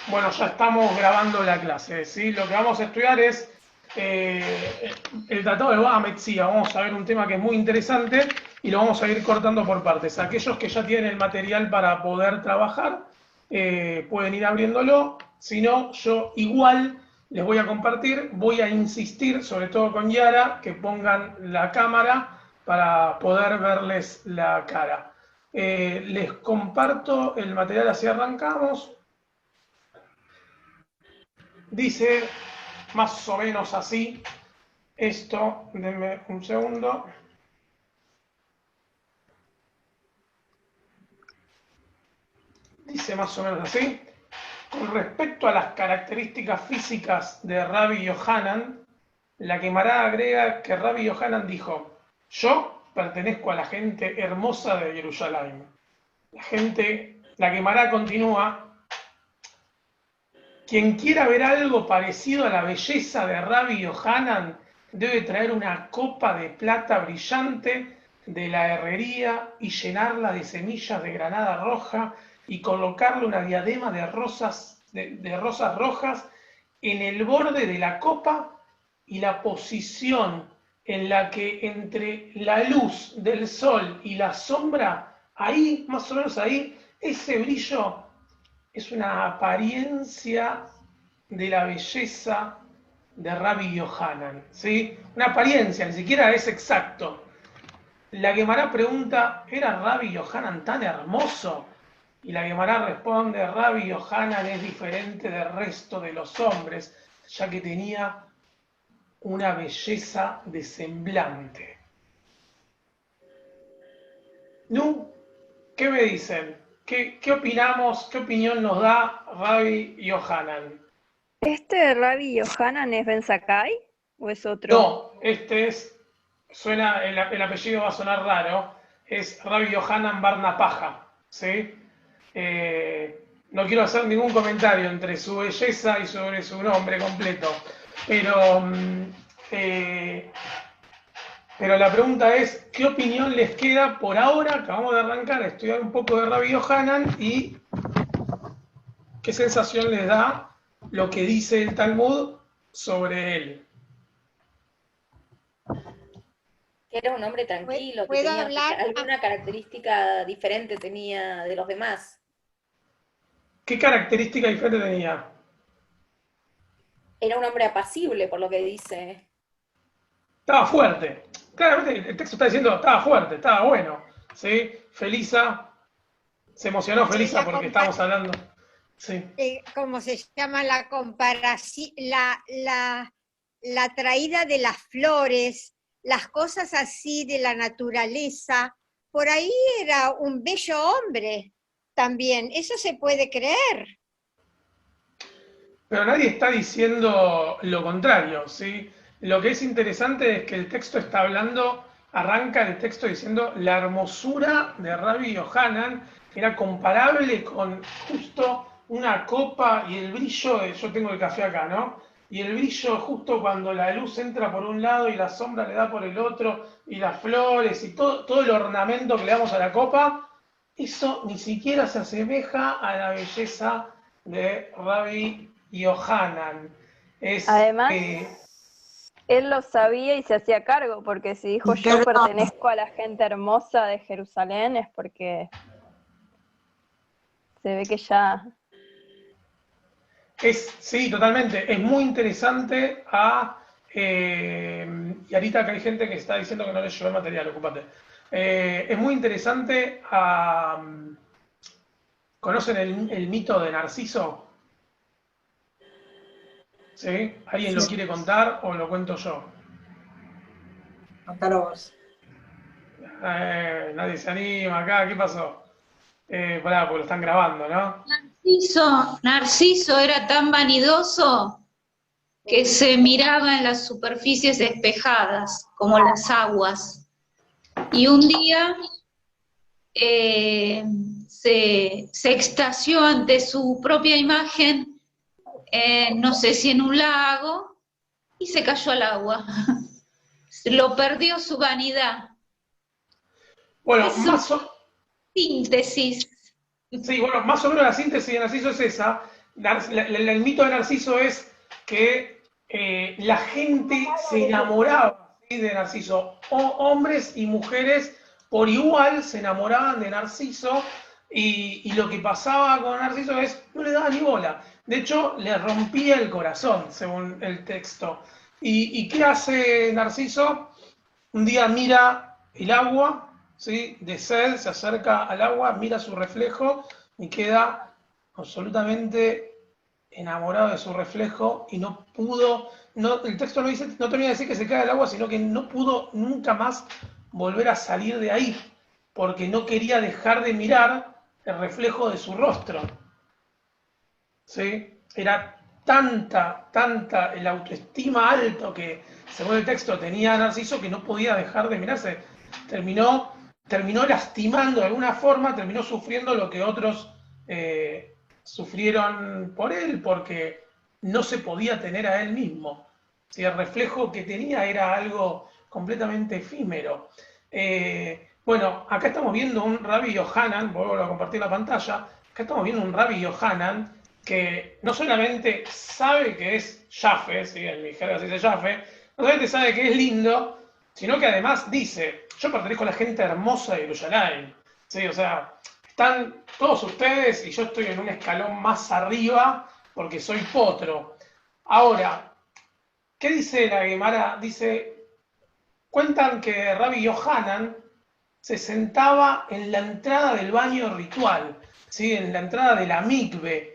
Bueno, ya estamos grabando la clase, ¿sí? Lo que vamos a estudiar es el Tratado de Baba Metzia. Vamos a ver un tema que es muy interesante y lo vamos a ir cortando por partes. Aquellos que ya tienen el material para poder trabajar pueden ir abriéndolo. Si no, yo igual les voy a compartir, voy a insistir, sobre todo con Yara, que pongan la cámara para poder verles la cara. Les comparto el material, así arrancamos. Dice más o menos así esto, denme un segundo. Dice más o menos así. Con respecto a las características físicas de Rabbi Yohanan, la Gemara agrega que Rabbi Yohanan dijo: yo pertenezco a la gente hermosa de Jerusalén. La Gemara continúa: quien quiera ver algo parecido a la belleza de Rabbi Yohanan debe traer una copa de plata brillante de la herrería y llenarla de semillas de granada roja y colocarle una diadema de rosas rojas en el borde de la copa, y la posición en la que entre la luz del sol y la sombra, ahí, más o menos ahí, ese brillo es una apariencia de la belleza de Rabbi Yohanan, ¿sí? Una apariencia, ni siquiera es exacto. La Gemara pregunta: ¿era Rabbi Yohanan tan hermoso? Y la Gemara responde: Rabbi Yohanan es diferente del resto de los hombres, ya que tenía una belleza de semblante. ¿No? ¿Qué me dicen? ¿Qué opinamos? ¿Qué opinión nos da Rabbi Yohanan? ¿Este Rabbi Yohanan es Ben Sakai o es otro? No, el apellido va a sonar raro, es Rabbi Yohanan Bar Napaja, ¿sí? No quiero hacer ningún comentario entre su belleza y sobre su nombre completo, pero, eh, pero la pregunta es: ¿qué opinión les queda por ahora? Acabamos de arrancar a estudiar un poco de Rabbi Yohanan, y qué sensación les da lo que dice el Talmud sobre él. Que era un hombre tranquilo, que ¿Puedo tenía hablar? alguna característica diferente tenía de los demás. ¿Qué característica diferente tenía? Era un hombre apacible, por lo que dice. Estaba fuerte. Claramente el texto está diciendo: estaba fuerte, estaba bueno. ¿Sí? Felisa, se emocionó Felisa La porque compa- estábamos hablando. Sí. ¿Cómo se llama la comparación? La traída de las flores, las cosas así de la naturaleza. Por ahí era un bello hombre también. Eso se puede creer. Pero nadie está diciendo lo contrario, ¿sí? Lo que es interesante es que el texto está hablando, arranca el texto diciendo: la hermosura de Rabbi Yohanan era comparable con justo una copa y el brillo yo tengo el café acá, ¿no? Y el brillo justo cuando la luz entra por un lado y la sombra le da por el otro, y las flores y todo el ornamento que le damos a la copa, eso ni siquiera se asemeja a la belleza de Rabbi Yohanan. Es, Además, él lo sabía y se hacía cargo, porque si dijo yo Perdón, pertenezco a la gente hermosa de Jerusalén es porque se ve que ya... sí, totalmente. Es muy interesante y ahorita que hay gente que está diciendo que no le llevó el material, ocúpate. Es muy interesante ¿conocen el mito de Narciso? ¿Sí? ¿Alguien lo sí, quiere contar o lo cuento yo? contalo vos. Nadie se anima acá, ¿qué pasó? Pará, porque lo están grabando, ¿no? Narciso era tan vanidoso que se miraba en las superficies despejadas, como las aguas. Y un día se extasió ante su propia imagen, no sé si en un lago, y se cayó al agua. Lo perdió su vanidad. Bueno, Es una síntesis. sí, bueno, más o menos la síntesis de Narciso es esa, el mito de Narciso es que la gente se enamoraba, ¿sí?, de Narciso. Hombres y mujeres por igual se enamoraban de Narciso, y lo que pasaba con Narciso es no le daba ni bola. De hecho, le rompía el corazón, según el texto. ¿Y qué hace Narciso? Un día mira el agua, ¿sí?, de sed, se acerca al agua, mira su reflejo y queda absolutamente enamorado de su reflejo, y no pudo, el texto no dice, no termina de decir que se cae al agua, sino que no pudo nunca más volver a salir de ahí, porque no quería dejar de mirar el reflejo de su rostro. ¿Sí? Era tanta el autoestima alto que, según el texto, tenía Narciso, que no podía dejar de mirarse. Terminó lastimando de alguna forma, terminó sufriendo lo que otros sufrieron por él, porque no se podía tener a él mismo. ¿Sí? El reflejo que tenía era algo completamente efímero. Bueno, acá estamos viendo un Rabbi Yohanan, vuelvo a compartir la pantalla, acá estamos viendo un Rabbi Yohanan que no solamente sabe que es Jaffe, ¿sí?, en mi jerga se dice Jaffe, no solamente sabe que es lindo, sino que además dice, yo pertenezco a la gente hermosa de Yerushalayim, ¿sí? O sea, están todos ustedes y yo estoy en un escalón más arriba porque soy potro. Ahora, ¿qué dice la Gemara? Dice, cuentan que Rabbi Yohanan se sentaba en la entrada del baño ritual, ¿sí?, en la entrada de la mikve.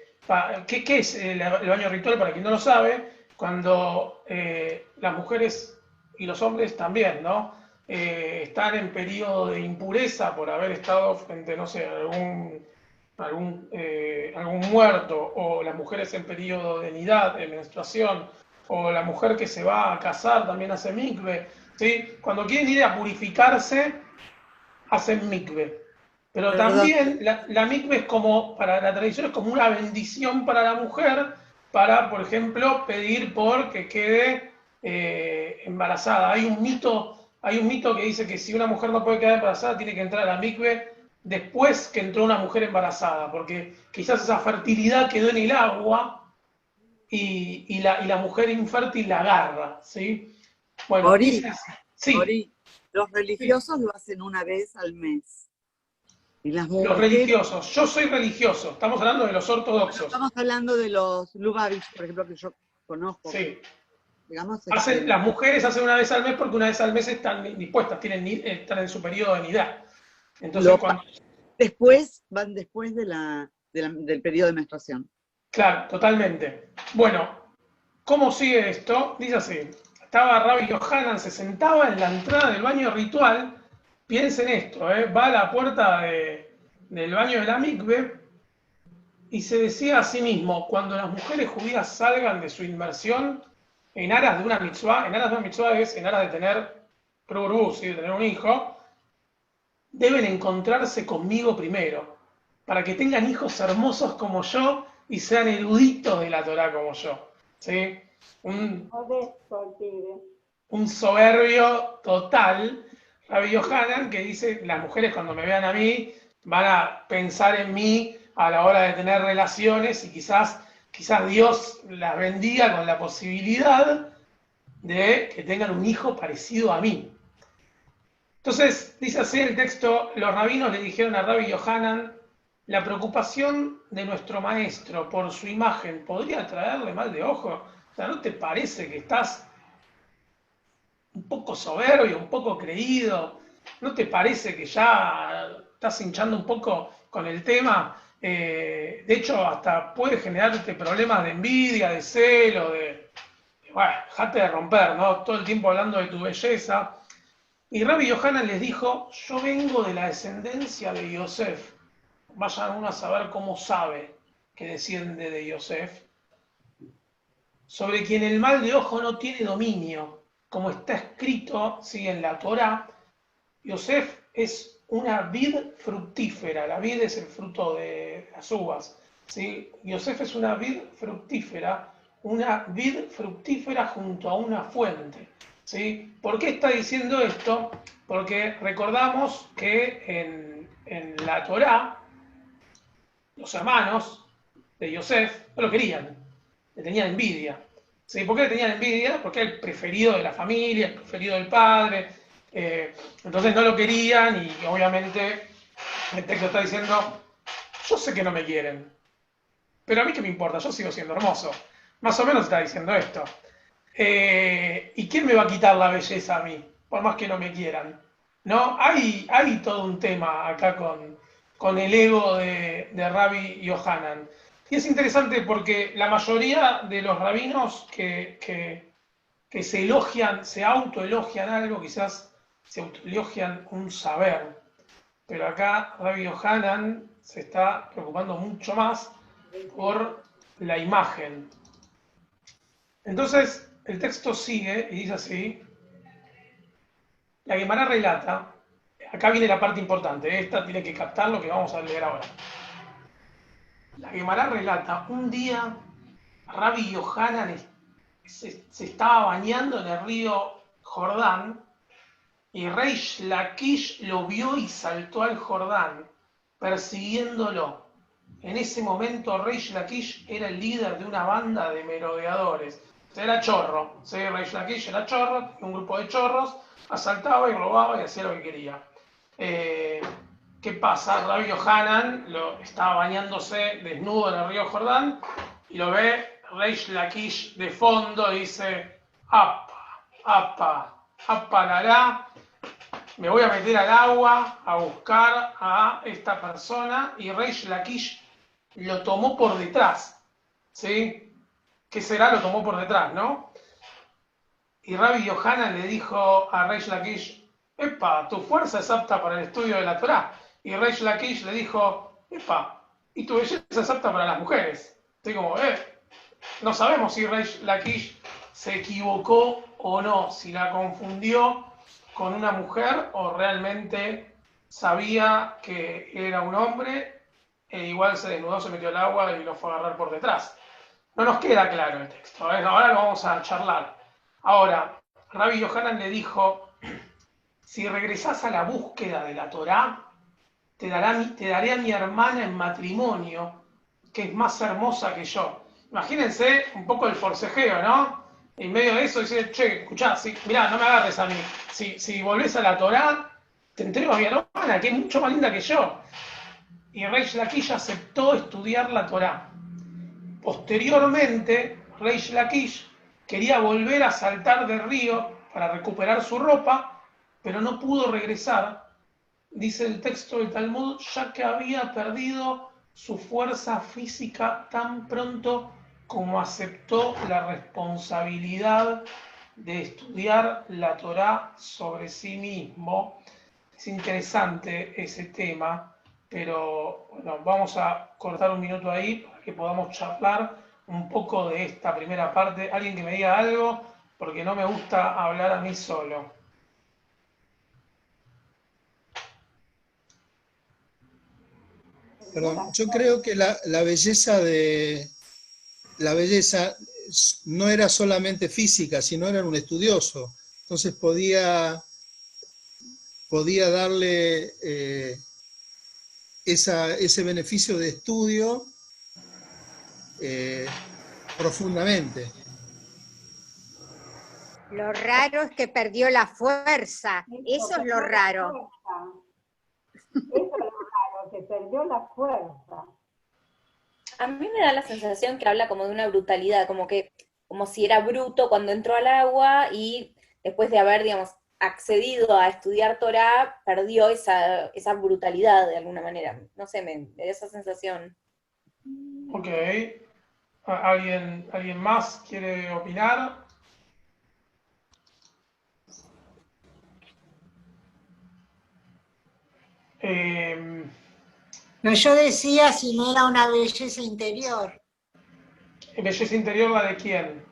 ¿Qué es el baño ritual? Para quien no lo sabe, cuando las mujeres y los hombres también, ¿no?, están en periodo de impureza por haber estado frente, no sé, algún muerto, o las mujeres en periodo de nidad, de menstruación, o la mujer que se va a casar también hace mikve, ¿sí? Cuando quieren ir a purificarse, hacen mikve. Pero también la mikve es como, para la tradición, es como una bendición para la mujer, para, por ejemplo, pedir por que quede embarazada. Hay un mito que dice que si una mujer no puede quedar embarazada, tiene que entrar a la mikve después que entró una mujer embarazada, porque quizás esa fertilidad quedó en el agua y la mujer infértil la agarra, ¿sí? Bueno, Ori, sí, Ori, los sí. religiosos lo hacen una vez al mes. Y las Los mujeres, religiosos. Yo soy religioso. Estamos hablando de los bueno, ortodoxos. estamos hablando de los Lubavitch, por ejemplo, que yo conozco. Sí. Digamos, Las mujeres hacen una vez al mes porque una vez al mes están dispuestas, están en su periodo de nidad. Entonces, van después del periodo de menstruación. claro, totalmente. Bueno, ¿cómo sigue esto? Dice así. Estaba Rabbi Yohanan, se sentaba en la entrada del baño ritual. Piensen esto, va a la puerta del baño de la mikve y se decía a sí mismo, cuando las mujeres judías salgan de su inmersión en aras de una mitzvah, es en aras de tener ¿sí?, de tener un hijo, deben encontrarse conmigo primero, para que tengan hijos hermosos como yo y sean eruditos de la Torá como yo. ¿Sí? Un soberbio total, Rabbi Yohanan, que dice, las mujeres cuando me vean a mí van a pensar en mí a la hora de tener relaciones, y quizás Dios las bendiga con la posibilidad de que tengan un hijo parecido a mí. Entonces, dice así el texto, los rabinos le dijeron a Rabbi Yohanan, la preocupación de nuestro maestro por su imagen podría traerle mal de ojo. O sea, ¿no te parece que estás un poco soberbio, un poco creído? ¿No te parece que ya estás hinchando un poco con el tema? De hecho, hasta puede generarte problemas de envidia, de celo, bueno, dejate de romper, ¿no? Todo el tiempo hablando de tu belleza. Y Rabbi Yohanan les dijo, yo vengo de la descendencia de Yosef. Vayan uno a saber cómo sabe que desciende de Yosef. Sobre quien el mal de ojo no tiene dominio, como está escrito, ¿sí?, en la Torá. Yosef es una vid fructífera. La vid es el fruto de las uvas, ¿sí? Yosef es una vid fructífera junto a una fuente, ¿sí? ¿Por qué está diciendo esto? Porque recordamos que en la Torá, los hermanos de Yosef, no lo querían, le tenían envidia. ¿Sí? ¿Por qué le tenían envidia? Porque era el preferido de la familia, el preferido del padre, entonces no lo querían y obviamente el texto está diciendo, yo sé que no me quieren, pero a mí qué me importa, yo sigo siendo hermoso. Más o menos está diciendo esto. ¿Y quién me va a quitar la belleza a mí? Por más que no me quieran. ¿No? Hay todo un tema acá con el ego de Rabbi Yohanan. Y es interesante porque la mayoría de los rabinos que se elogian, se autoelogian algo, quizás se autoelogian un saber. Pero acá Rabbi Yohanan se está preocupando mucho más por la imagen. Entonces, el texto sigue y dice así. La Guemará relata, acá viene la parte importante, esta tiene que captar lo que vamos a leer ahora. La Guemará relata, un día Rabbi Yohanan se estaba bañando en el río Jordán y Reish Lakish lo vio y saltó al Jordán, persiguiéndolo. En ese momento Reish Lakish era el líder de una banda de merodeadores. Era chorro, ¿sí? Reish Lakish era chorro, un grupo de chorros, asaltaba y robaba y hacía lo que quería. ¿Qué pasa? Rabbi Yohanan estaba bañándose desnudo en el río Jordán y lo ve Reish Lakish de fondo y dice, apa, la, me voy a meter al agua a buscar a esta persona, y Reish Lakish lo tomó por detrás, ¿sí? ¿Qué será? Lo tomó por detrás, ¿no? Y Rabbi Yohanan le dijo a Reish Lakish, epa, tu fuerza es apta para el estudio de la Torá. Y Reish Lakish le dijo, epa, y tu belleza es apta para las mujeres. Estoy como, no sabemos si Reish Lakish se equivocó o no, si la confundió con una mujer o realmente sabía que era un hombre e igual se desnudó, se metió al agua y lo fue a agarrar por detrás. No nos queda claro el texto, ahora lo vamos a charlar. Ahora, Rabbi Yohanan le dijo, si regresás a la búsqueda de la Torá, te daré a mi hermana en matrimonio, que es más hermosa que yo. Imagínense un poco el forcejeo, ¿no? En medio de eso dice, che, escuchá, mirá, no me agarres a mí. Si volvés a la Torá, te entrego a mi hermana, que es mucho más linda que yo. Y Reish Lakish aceptó estudiar la Torá. Posteriormente, Reish Lakish quería volver a saltar del río para recuperar su ropa, pero no pudo regresar, dice el texto del Talmud, ya que había perdido su fuerza física tan pronto como aceptó la responsabilidad de estudiar la Torá sobre sí mismo. Es interesante ese tema, pero bueno, vamos a cortar un minuto ahí para que podamos charlar un poco de esta primera parte. Alguien que me diga algo, porque no me gusta hablar a mí solo. Perdón, yo creo que la belleza no era solamente física, sino era un estudioso. Entonces podía darle ese beneficio de estudio profundamente. Lo raro es que perdió la fuerza. Eso es lo raro. Eso es lo raro, que perdió la fuerza. A mí me da la sensación que habla como de una brutalidad, como si era bruto cuando entró al agua y después de haber, digamos, accedido a estudiar Torá, perdió esa brutalidad de alguna manera. No sé, me da esa sensación. Ok. ¿Alguien más quiere opinar? No, yo decía si no era una belleza interior. ¿Belleza interior la de quién?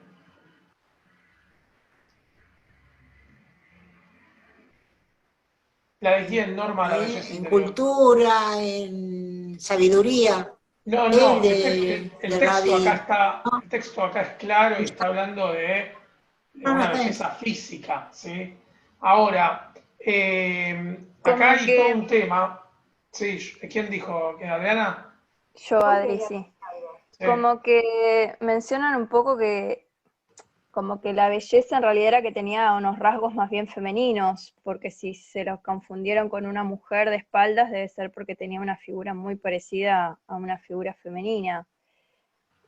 ¿La de quién, Norma, la belleza En interior? cultura, en sabiduría. No, el texto acá es claro y está hablando de una belleza física, ¿sí? Ahora, acá hay todo un tema. Sí, ¿quién dijo? ¿Adriana? Yo, Adri, sí. Sí. Como que mencionan un poco que como que la belleza en realidad era que tenía unos rasgos más bien femeninos, porque si se los confundieron con una mujer de espaldas debe ser porque tenía una figura muy parecida a una figura femenina.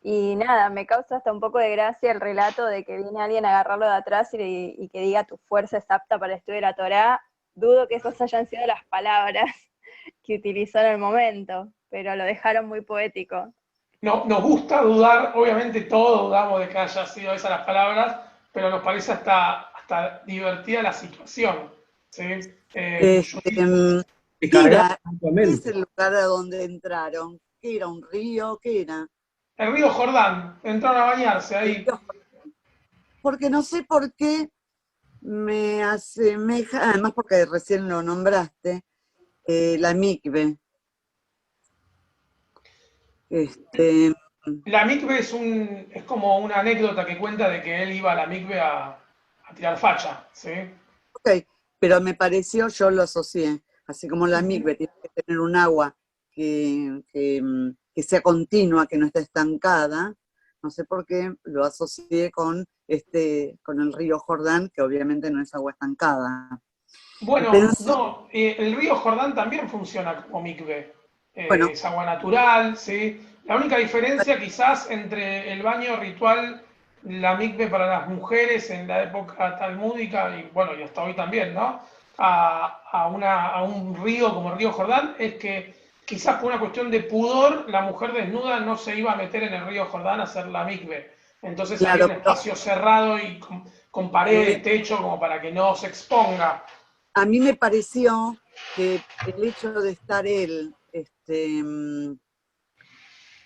Y nada, me causa hasta un poco de gracia el relato de que viene alguien a agarrarlo de atrás y que diga tu fuerza es apta para el estudio de la Torá. Dudo que esas hayan sido las palabras que utilizó en el momento, pero lo dejaron muy poético. No, nos gusta dudar, obviamente todos dudamos de que haya sido esas las palabras, pero nos parece hasta divertida la situación. ¿Sí? Kira, ¿qué es el lugar a donde entraron? ¿Qué era? ¿Un río? ¿Qué era? El río Jordán, entraron a bañarse ahí. Porque no sé por qué me asemeja, además porque recién lo nombraste, la mikve. La mikve es como una anécdota que cuenta de que él iba a la mikve a tirar facha, ¿sí? Ok, pero me pareció, yo lo asocié, así como la mikve tiene que tener un agua que sea continua, que no esté estancada, no sé por qué lo asocié con el río Jordán, que obviamente no es agua estancada. Bueno, no, el río Jordán también funciona como mikve. Bueno. Es agua natural, ¿sí? La única diferencia quizás entre el baño ritual, la mikve para las mujeres en la época talmúdica, y bueno, y hasta hoy también, ¿no? A un río como el río Jordán, es que quizás por una cuestión de pudor, la mujer desnuda no se iba a meter en el río Jordán a hacer la mikve. Entonces claro, había un espacio cerrado y con paredes, techo, como para que no se exponga. A mí me pareció que el hecho de estar él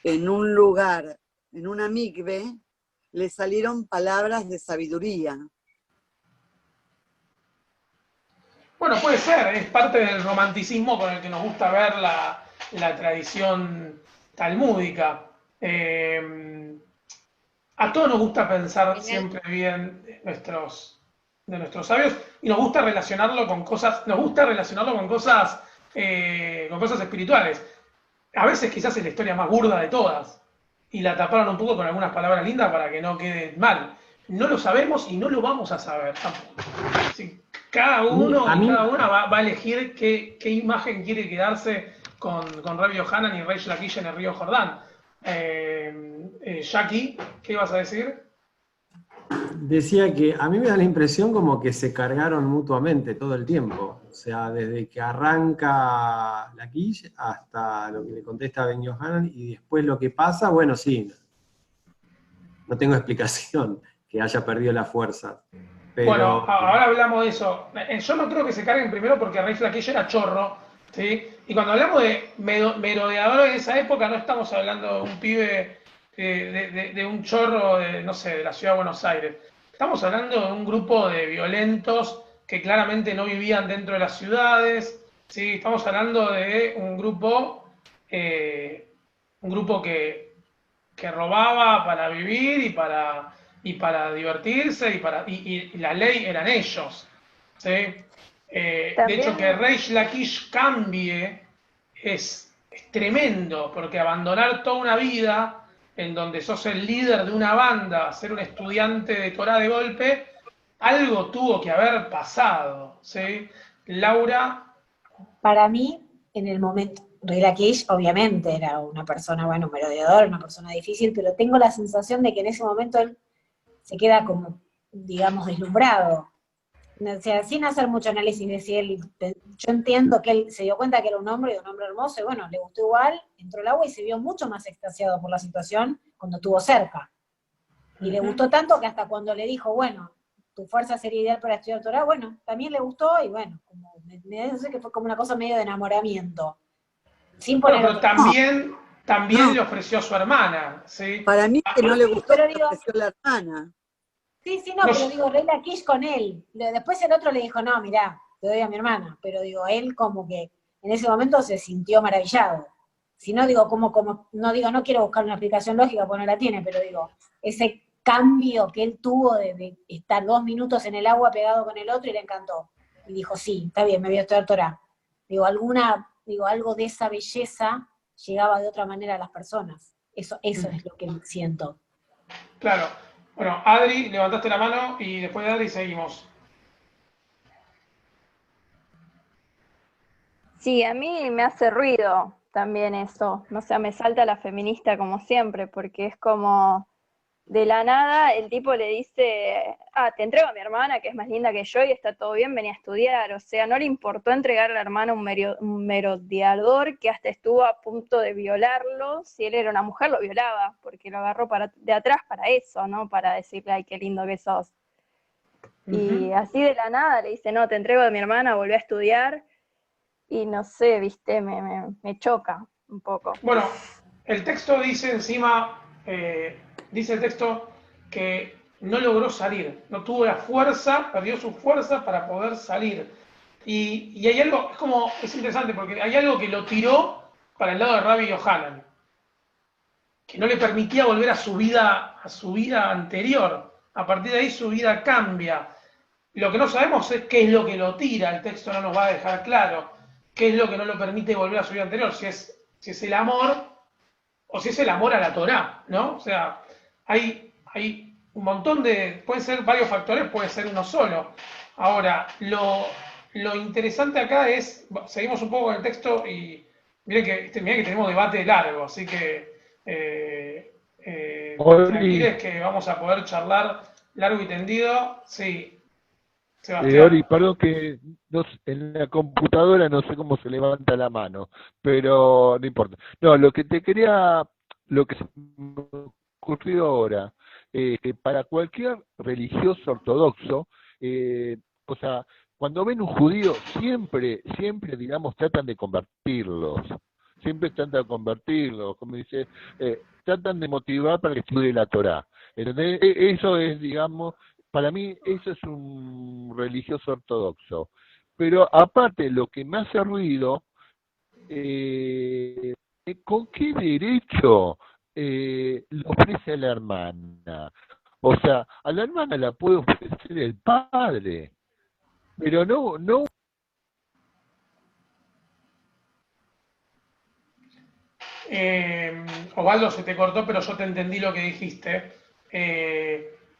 en un lugar, en una mikve, le salieron palabras de sabiduría. Bueno, puede ser, es parte del romanticismo con el que nos gusta ver la tradición talmúdica. A todos nos gusta pensar siempre bien de nuestros sabios y nos gusta relacionarlo con cosas, con cosas espirituales. A veces quizás es la historia más burda de todas y la taparon un poco con algunas palabras lindas para que no quede mal. No lo sabemos y no lo vamos a saber tampoco. Sí, cada uno va a elegir qué imagen quiere quedarse con Rabbi Yohanan y Reish Lakish en el río Jordán. Jackie, ¿qué ibas a decir? Decía que a mí me da la impresión como que se cargaron mutuamente todo el tiempo. O sea, desde que arranca Lakish hasta lo que le contesta Ben Yohanan y después lo que pasa, bueno, sí, no tengo explicación que haya perdido la fuerza. Pero... Bueno, ahora hablamos de eso. Yo no creo que se carguen primero porque Reish Lakish era chorro, ¿sí? Y cuando hablamos de merodeadores de esa época, no estamos hablando de un pibe, de un chorro, no sé, de la ciudad de Buenos Aires. Estamos hablando de un grupo de violentos que claramente no vivían dentro de las ciudades, ¿sí? Estamos hablando de un grupo que robaba para vivir y para divertirse y la ley eran ellos, ¿sí? De hecho, que Reish Lakish cambie es tremendo, porque abandonar toda una vida en donde sos el líder de una banda, ser un estudiante de Torá de golpe, algo tuvo que haber pasado, ¿sí? Laura. Para mí, en el momento, Reish Lakish obviamente era una persona, bueno, un merodeador, una persona difícil, pero tengo la sensación de que en ese momento él se queda como, digamos, deslumbrado. O sea, sin hacer mucho análisis de si él, yo entiendo que él se dio cuenta que era un hombre hermoso, y bueno, le gustó igual, entró al agua y se vio mucho más extasiado por la situación cuando estuvo cerca. Y le gustó tanto que hasta cuando le dijo, bueno, tu fuerza sería ideal para estudiar Torá, bueno, también le gustó, y bueno, me parece que fue como una cosa medio de enamoramiento. Sin poner pero también le ofreció a su hermana, ¿sí? Para mí que no le gustó, pero le ofreció a la hermana. Sí, pero digo, Reish Lakish con él. Después el otro le dijo, no, mirá, te doy a mi hermana. Pero digo, él como que en ese momento se sintió maravillado. Si no, digo, no quiero buscar una explicación lógica porque no la tiene, pero digo, ese cambio que él tuvo de estar 2 minutos en el agua pegado con el otro y le encantó. Y dijo, sí, está bien, me voy a estudiar Torá. Digo, algo de esa belleza llegaba de otra manera a las personas. Eso es lo que siento. Claro. Bueno, Adri, levantaste la mano y después de Adri seguimos. Sí, a mí me hace ruido también eso. No sé, me salta la feminista como siempre, porque es como de la nada el tipo le dice, te entrego a mi hermana que es más linda que yo y está todo bien, venía a estudiar. O sea, no le importó entregar a la hermana un merodeador que hasta estuvo a punto de violarlo. Si él era una mujer, lo violaba, porque lo agarró de atrás para eso, ¿no? Para decirle, ay, qué lindo que sos. Y así de la nada le dice, no, te entrego a mi hermana, volví a estudiar. Y no sé, viste, me choca un poco. Bueno, el texto dice encima, dice el texto que no logró salir, no tuvo la fuerza, perdió su fuerza para poder salir. Y hay algo, es interesante porque hay algo que lo tiró para el lado de Rabbi Yohanan, que no le permitía volver a su vida anterior. A partir de ahí su vida cambia. Lo que no sabemos es qué es lo que lo tira, el texto no nos va a dejar claro qué es lo que no lo permite volver a su vida anterior, si es el amor o si es el amor a la Torá, ¿no? O sea, hay un montón pueden ser varios factores, puede ser uno solo. Ahora, lo interesante acá es, seguimos un poco con el texto y miren que tenemos debate largo, así que tranquiles que vamos a poder charlar largo y tendido. Sí. Ori, perdón que en la computadora no sé cómo se levanta la mano, pero no importa. No, lo que se me ocurrió ahora, que para cualquier religioso ortodoxo, o sea, cuando ven un judío, siempre, digamos, tratan de convertirlos. Siempre tratan de convertirlos, como dice, tratan de motivar para que estudie la Torá. ¿Entendés? Eso es, digamos, para mí eso es un religioso ortodoxo. Pero aparte, lo que me hace ruido, ¿con qué derecho lo ofrece a la hermana? O sea, a la hermana la puede ofrecer el padre, pero no. Osvaldo, se te cortó, pero yo te entendí lo que dijiste.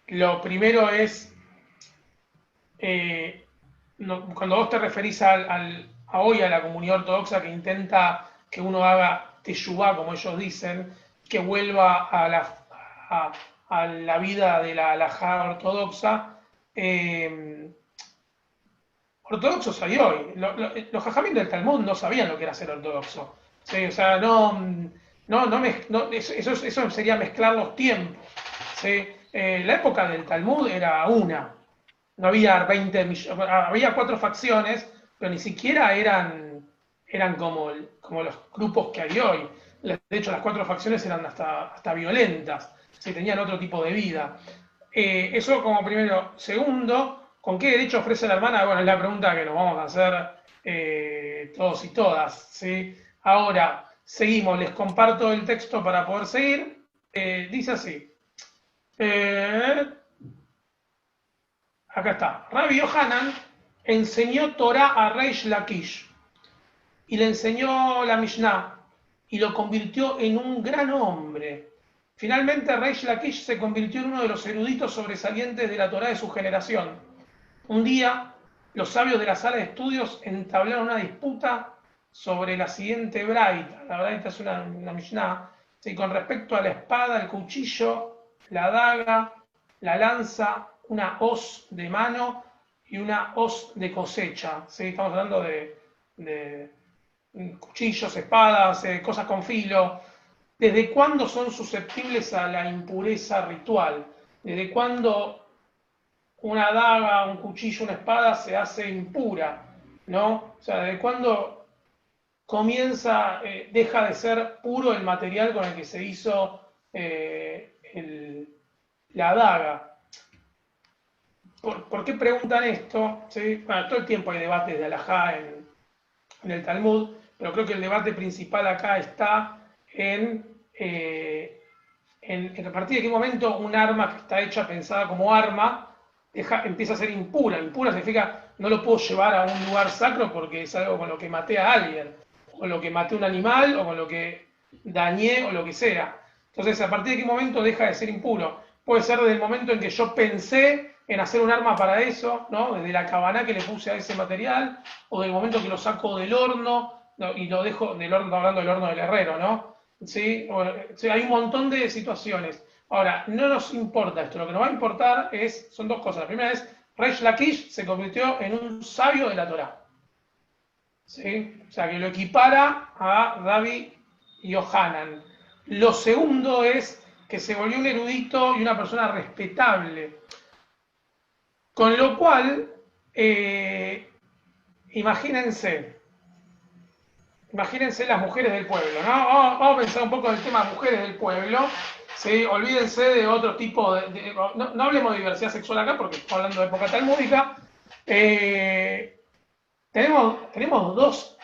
Lo primero es, cuando vos te referís hoy a la comunidad ortodoxa que intenta que uno haga teshuvá, como ellos dicen, que vuelva a la vida de la halajá ortodoxa, ortodoxos hay hoy. Los jajamín del Talmud no sabían lo que era ser ortodoxo. ¿Sí? O sea, eso sería mezclar los tiempos. ¿Sí? La época del Talmud era una. No había 20 millones, había 4 facciones, pero ni siquiera eran como los grupos que hay hoy. De hecho, las 4 facciones eran hasta violentas. ¿Sí? Tenían otro tipo de vida. Eso como primero. Segundo, ¿con qué derecho ofrece la hermana? Bueno, es la pregunta que nos vamos a hacer todos y todas. ¿Sí? Ahora, seguimos, les comparto el texto para poder seguir. Dice así. Acá está. Rabbi Yohanan enseñó Torah a Reish Lakish y le enseñó la Mishnah y lo convirtió en un gran hombre. Finalmente Reish Lakish se convirtió en uno de los eruditos sobresalientes de la Torah de su generación. Un día, los sabios de la sala de estudios entablaron una disputa sobre la siguiente braita. La braita es una Mishnah, ¿sí? Con respecto a la espada, el cuchillo, la daga, la lanza, una hoz de mano y una hoz de cosecha. ¿Sí? Estamos hablando de cuchillos, espadas, cosas con filo. ¿Desde cuándo son susceptibles a la impureza ritual? ¿Desde cuándo una daga, un cuchillo, una espada se hace impura? ¿No? O sea, ¿desde cuándo deja de ser puro el material con el que se hizo la daga? ¿Por qué preguntan esto? ¿Sí? Bueno, todo el tiempo hay debates de halajá en el Talmud, pero creo que el debate principal acá está en a partir de qué momento un arma que está hecha, pensada como arma, empieza a ser impura. Impura significa no lo puedo llevar a un lugar sacro porque es algo con lo que maté a alguien, o con lo que maté a un animal, o con lo que dañé, o lo que sea. Entonces, ¿a partir de qué momento deja de ser impuro? Puede ser desde el momento en que yo pensé en hacer un arma para eso, ¿no? Desde la cabana que le puse a ese material, o del momento que lo saco del horno, ¿no? Y lo dejo del horno, hablando del horno del herrero, ¿no? ¿Sí? Sí, hay un montón de situaciones. Ahora, no nos importa esto, lo que nos va a importar son dos cosas. La primera es, Reish Lakish se convirtió en un sabio de la Torá. ¿Sí? O sea, que lo equipara a Rabbi Yohanan. Lo segundo es que se volvió un erudito y una persona respetable. Con lo cual, imagínense las mujeres del pueblo, ¿no? Vamos a pensar un poco en el tema mujeres del pueblo. ¿Sí? Olvídense de otro tipo no hablemos de diversidad sexual acá porque estamos hablando de época talmúdica. Tenemos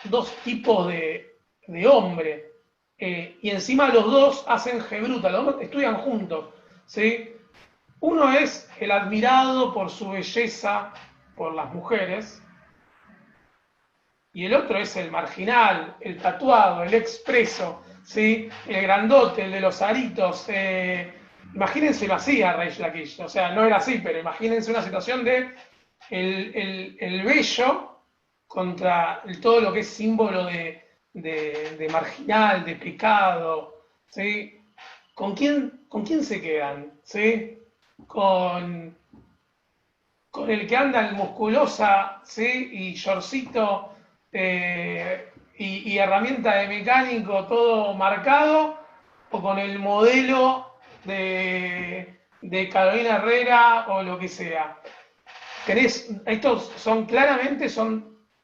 dos tipos de hombre, y encima los dos hacen Gebruta, los dos estudian juntos, ¿sí? Uno es el admirado por su belleza por las mujeres, y el otro es el marginal, el tatuado, el expreso, ¿sí? El grandote, el de los aritos. Imagínense lo hacía Reish Lakish, o sea, no era así, pero imagínense una situación de el bello contra todo lo que es símbolo de marginal, de pecado, ¿sí? ¿Con quién se quedan? ¿Sí? Con el que anda en musculosa, ¿sí? Y shortcito y herramienta de mecánico todo marcado, o con el modelo de Carolina Herrera o lo que sea. Estos son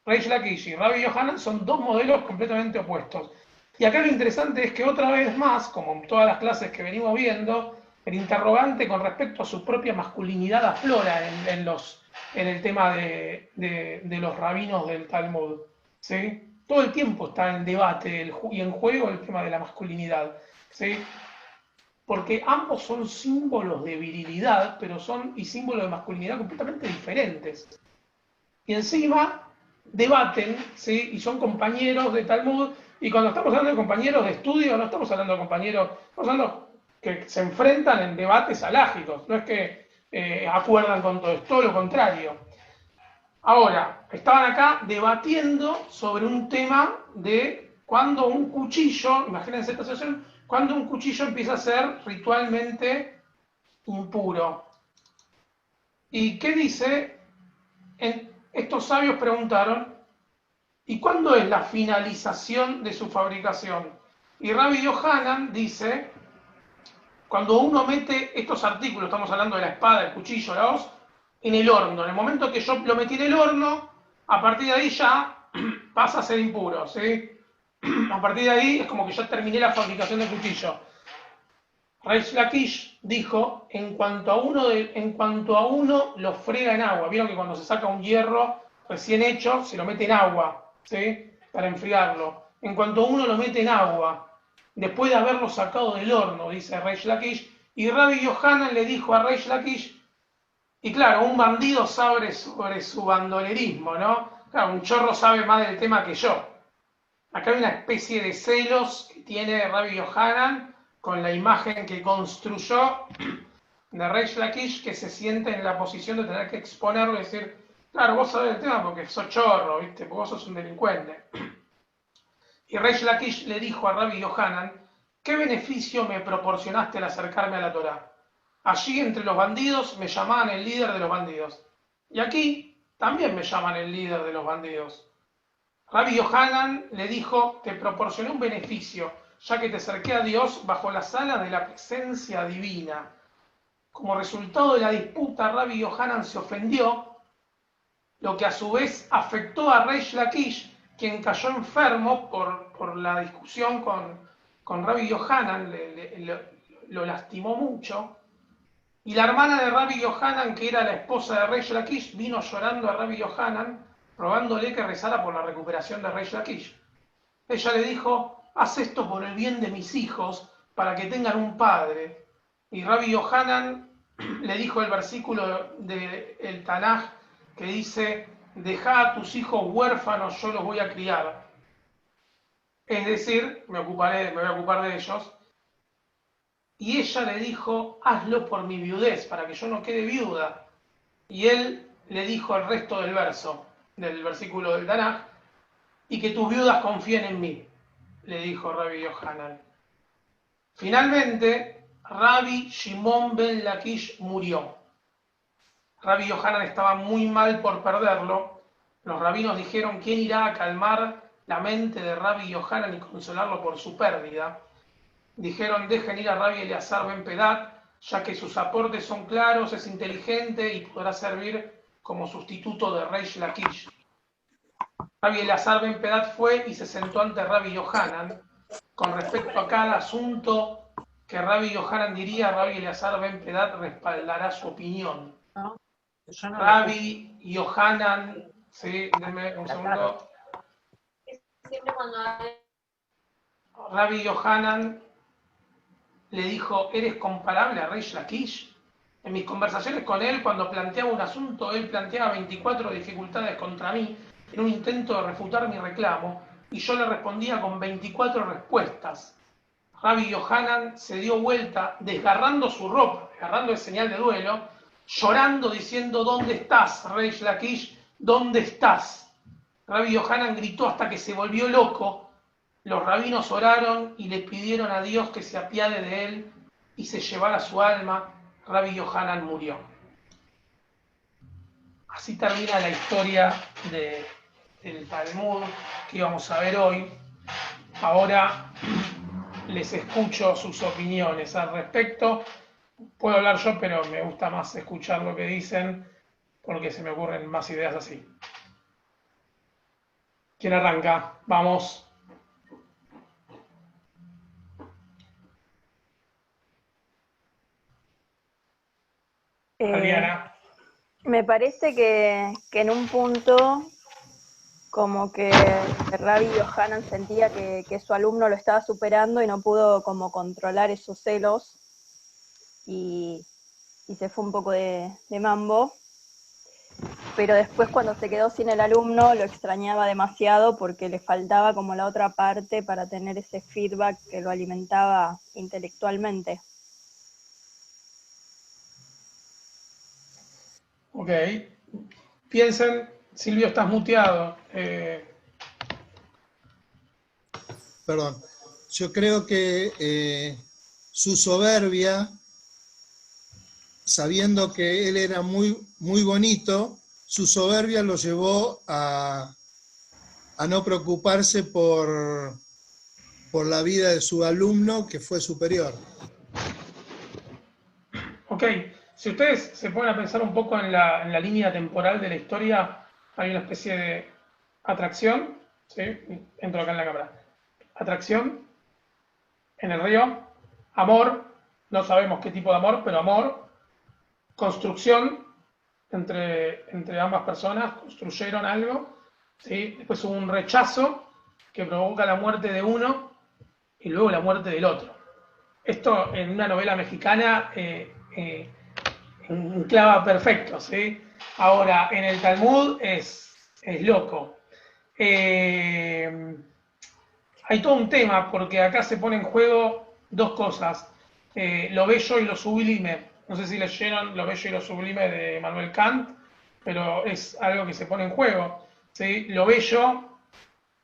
Reish Lakish y Rabbi Yohanan son dos modelos completamente opuestos. Y acá lo interesante es que otra vez más, como en todas las clases que venimos viendo, el interrogante con respecto a su propia masculinidad aflora en el tema de los rabinos del Talmud. ¿Sí? Todo el tiempo está en debate y en juego el tema de la masculinidad. ¿Sí? Porque ambos son símbolos de virilidad, pero y símbolos de masculinidad completamente diferentes. Y encima debaten, ¿sí? Y son compañeros de Talmud, y cuando estamos hablando de compañeros de estudio, no estamos hablando de compañeros, estamos hablando que se enfrentan en debates alágicos, no es que acuerdan con todo, es todo lo contrario. Ahora, estaban acá debatiendo sobre un tema de cuando un cuchillo, imagínense esta situación, cuando un cuchillo empieza a ser ritualmente impuro. ¿Y qué dice? Estos sabios preguntaron, ¿y cuándo es la finalización de su fabricación? Y Rabbi Yohanan dice, cuando uno mete estos artículos, estamos hablando de la espada, el cuchillo, la hoz, en el horno. En el momento que yo lo metí en el horno, a partir de ahí ya pasa a ser impuro, ¿sí? A partir de ahí es como que ya terminé la fabricación del cuchillo. Reish Lakish dijo, en cuanto a uno lo frega en agua. Vieron que cuando se saca un hierro recién hecho, se lo mete en agua, ¿sí? Para enfriarlo. En cuanto a uno lo mete en agua, después de haberlo sacado del horno, dice Reish Lakish. Y Rabbi Yohanan le dijo a Reish Lakish, y claro, un bandido sabe sobre su bandolerismo, ¿no? Claro, un chorro sabe más del tema que yo. Acá hay una especie de celos que tiene Rabbi Yohanan con la imagen que construyó de Reish Lakish, que se siente en la posición de tener que exponerlo y decir, claro, vos sabés el tema porque sos chorro, ¿viste? Porque vos sos un delincuente. Y Reish Lakish le dijo a Rabbi Yohanan, ¿qué beneficio me proporcionaste al acercarme a la Torá? Allí entre los bandidos me llamaban el líder de los bandidos. Y aquí también me llaman el líder de los bandidos. Rabbi Yohanan le dijo, te proporcioné un beneficio, ya que te acerqué a Dios bajo las alas de la presencia divina. Como resultado de la disputa, Rabbi Yohanan se ofendió, lo que a su vez afectó a Reish Lakish, quien cayó enfermo por la discusión con Rabbi Yohanan, lo lastimó mucho. Y la hermana de Rabbi Yohanan, que era la esposa de Reish Lakish, vino llorando a Rabbi Yohanan, rogándole que rezara por la recuperación de Reish Lakish. Ella le dijo, haz esto por el bien de mis hijos, para que tengan un padre. Y Rabbi Yohanan le dijo el versículo del Tanaj que dice, deja a tus hijos huérfanos, yo los voy a criar. Es decir, me voy a ocupar de ellos. y ella le dijo, hazlo por mi viudez, para que yo no quede viuda. Y él le dijo el resto del verso, del versículo del Tanaj, y que tus viudas confíen en mí, le dijo Rabbi Yohanan. Finalmente, Rabbi Shimon ben Lakish murió. Rabbi Yohanan estaba muy mal por perderlo. Los rabinos dijeron, ¿quién irá a calmar la mente de Rabbi Yohanan y consolarlo por su pérdida? Dijeron, dejen ir a Rabbi Eleazar ben Pedat, ya que sus aportes son claros, es inteligente y podrá servir como sustituto de Reish Lakish. Rabbi Eleazar ben Pedat fue y se sentó ante Rabbi Yohanan. Con respecto a cada asunto que Rabbi Yohanan diría, Rabbi Eleazar ben Pedat respaldará su opinión. Rabbi Yohanan, sí, denme un segundo. Rabbi Yohanan le dijo, ¿eres comparable a Reish Lakish? En mis conversaciones con él, cuando planteaba un asunto, él planteaba 24 dificultades contra mí en un intento de refutar mi reclamo, y yo le respondía con 24 respuestas. Rabbi Yohanan se dio vuelta, desgarrando su ropa, desgarrando el señal de duelo, llorando, diciendo, ¿dónde estás, Reish Lakish? ¿Dónde estás? Rabbi Yohanan gritó hasta que se volvió loco. Los rabinos oraron y le pidieron a Dios que se apiade de él y se llevara su alma. Rabbi Yohanan murió. Así termina la historia del Talmud que íbamos a ver hoy. Ahora les escucho sus opiniones al respecto. Puedo hablar yo, pero me gusta más escuchar lo que dicen porque se me ocurren más ideas así. ¿Quién arranca? Vamos. Adriana. Me parece que en un punto como que Rabbi Yohanan sentía que su alumno lo estaba superando y no pudo como controlar esos celos y se fue un poco de mambo. Pero después cuando se quedó sin el alumno lo extrañaba demasiado porque le faltaba como la otra parte para tener ese feedback que lo alimentaba intelectualmente. Ok. Piensen, Silvio, estás muteado. Perdón. Yo creo que su soberbia, sabiendo que él era muy, muy bonito, su soberbia lo llevó a no preocuparse por la vida de su alumno, que fue superior. Ok. Si ustedes se ponen a pensar un poco en la línea temporal de la historia, hay una especie de atracción, ¿sí? Entro acá en la cámara. Atracción en el río, amor, no sabemos qué tipo de amor, pero amor, construcción entre ambas personas, construyeron algo, ¿sí? Después hubo un rechazo que provoca la muerte de uno y luego la muerte del otro. Esto en una novela mexicana enclava perfecto, ¿sí? Ahora, en el Talmud es loco. Hay todo un tema, porque acá se pone en juego dos cosas, lo bello y lo sublime. No sé si leyeron Lo bello y lo sublime de Manuel Kant, pero es algo que se pone en juego, ¿sí? Lo bello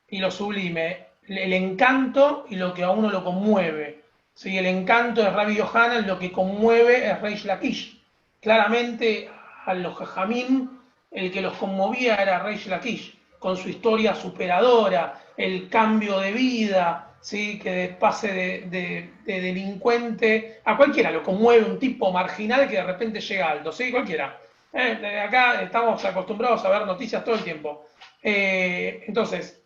y lo sublime, el encanto y lo que a uno lo conmueve, ¿sí? El encanto de Rabbi Yohanan, lo que conmueve es Reish Lakish. Claramente a los jajamim el que los conmovía era Reish Lakish, con su historia superadora, el cambio de vida, ¿sí? Que pase de delincuente a cualquiera, lo conmueve un tipo marginal que de repente llega alto, ¿sí? Cualquiera. Acá estamos acostumbrados a ver noticias todo el tiempo. Entonces,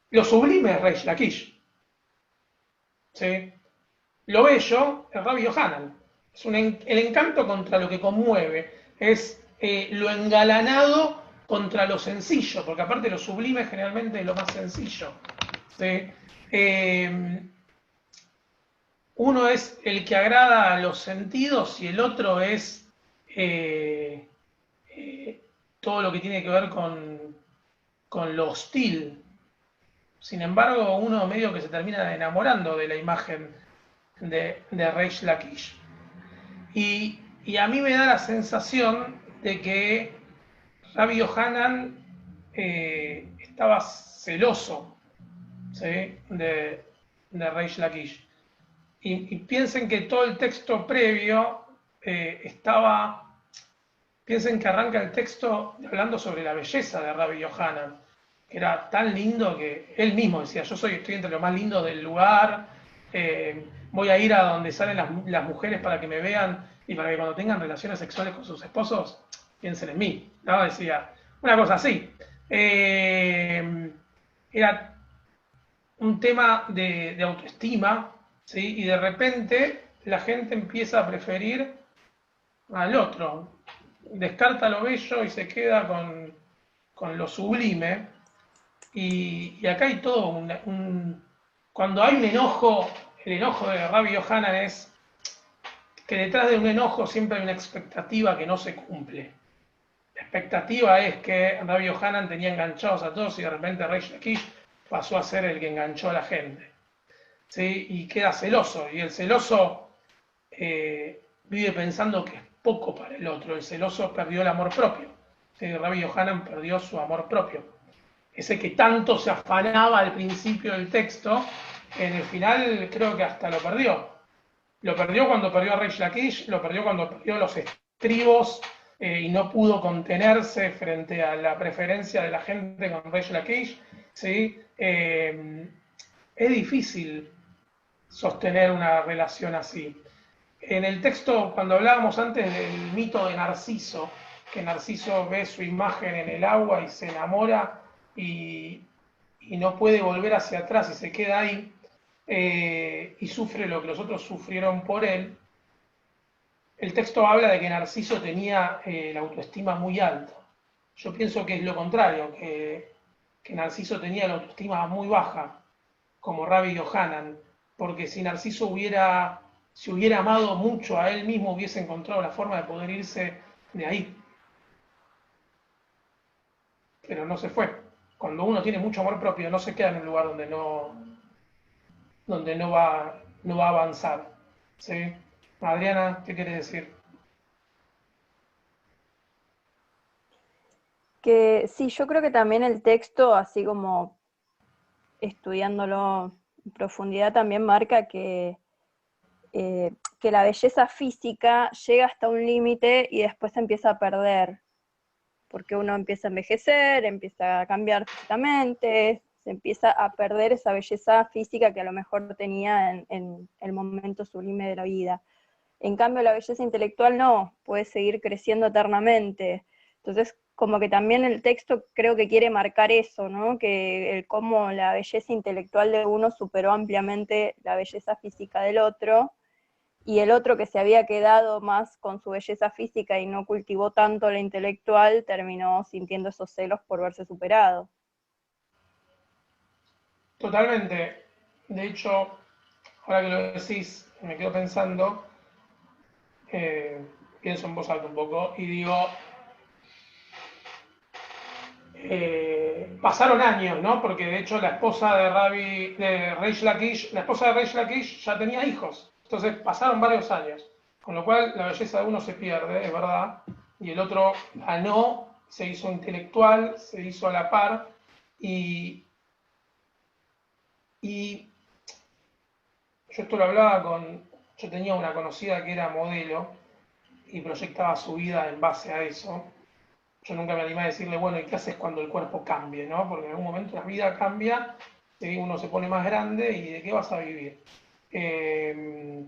lo sublime es Reish Lakish, ¿sí? Lo bello es Rabbi Yohanan. Es el encanto contra lo que conmueve, es lo engalanado contra lo sencillo, porque aparte lo sublime generalmente es lo más sencillo, ¿sí? Uno es el que agrada a los sentidos y el otro es todo lo que tiene que ver con lo hostil. Sin embargo, uno medio que se termina enamorando de la imagen de Reish Lakish. Y a mí me da la sensación de que Rabbi Yohanan estaba celoso, ¿sí?, de Reish Lakish. Y piensen que todo el texto previo piensen que arranca el texto hablando sobre la belleza de Rabbi Yohanan, que era tan lindo que él mismo decía, yo estoy entre lo más lindo del lugar, voy a ir a donde salen las mujeres para que me vean y para que cuando tengan relaciones sexuales con sus esposos, piensen en mí, ¿no? Decía, una cosa así. Era un tema de autoestima, ¿sí? Y de repente la gente empieza a preferir al otro, descarta lo bello y se queda con lo sublime. Y acá hay todo cuando hay un enojo, el enojo de Rabbi Yohanan es que detrás de un enojo siempre hay una expectativa que no se cumple. La expectativa es que Rabbi Yohanan tenía enganchados a todos y de repente Reish Lakish pasó a ser el que enganchó a la gente, ¿sí? Y queda celoso, y el celoso vive pensando que es poco para el otro. El celoso perdió el amor propio, ¿sí? Rabbi Yohanan perdió su amor propio. Ese que tanto se afanaba al principio del texto, en el final creo que hasta lo perdió. Lo perdió cuando perdió a Reish Lakish, lo perdió cuando perdió los estribos y no pudo contenerse frente a la preferencia de la gente con Reish Lakish, ¿sí? Es difícil sostener una relación así. En el texto, cuando hablábamos antes del mito de Narciso, que Narciso ve su imagen en el agua y se enamora y no puede volver hacia atrás y se queda ahí, y sufre lo que los otros sufrieron por él, el texto habla de que Narciso tenía la autoestima muy alta. Yo pienso que es lo contrario, que Narciso tenía la autoestima muy baja, como Rabbi Yohanan, porque si Narciso se hubiera amado mucho a él mismo, hubiese encontrado la forma de poder irse de ahí. Pero no se fue. Cuando uno tiene mucho amor propio, no se queda en un lugar donde no va a avanzar, ¿sí? Adriana, ¿qué quieres decir? Que sí, yo creo que también el texto, así como estudiándolo en profundidad, también marca que la belleza física llega hasta un límite y después se empieza a perder, porque uno empieza a envejecer, empieza a cambiar físicamente, se empieza a perder esa belleza física que a lo mejor tenía en el momento sublime de la vida. En cambio, la belleza intelectual no, puede seguir creciendo eternamente. Entonces, como que también el texto creo que quiere marcar eso, ¿no? Que cómo la belleza intelectual de uno superó ampliamente la belleza física del otro, y el otro que se había quedado más con su belleza física y no cultivó tanto la intelectual, terminó sintiendo esos celos por verse superado. Totalmente. De hecho, ahora que lo decís, me quedo pensando, pienso en voz alta un poco y digo, pasaron años, ¿no? Porque de hecho la esposa de Reish Lakish ya tenía hijos. Entonces pasaron varios años, con lo cual la belleza de uno se pierde, es verdad, y el otro ganó, se hizo intelectual, se hizo a la par, y yo esto lo hablaba yo tenía una conocida que era modelo y proyectaba su vida en base a eso. Yo nunca me animé a decirle, bueno, ¿y qué haces cuando el cuerpo cambie, no? Porque en algún momento la vida cambia, ¿sí? Uno se pone más grande y ¿de qué vas a vivir? Y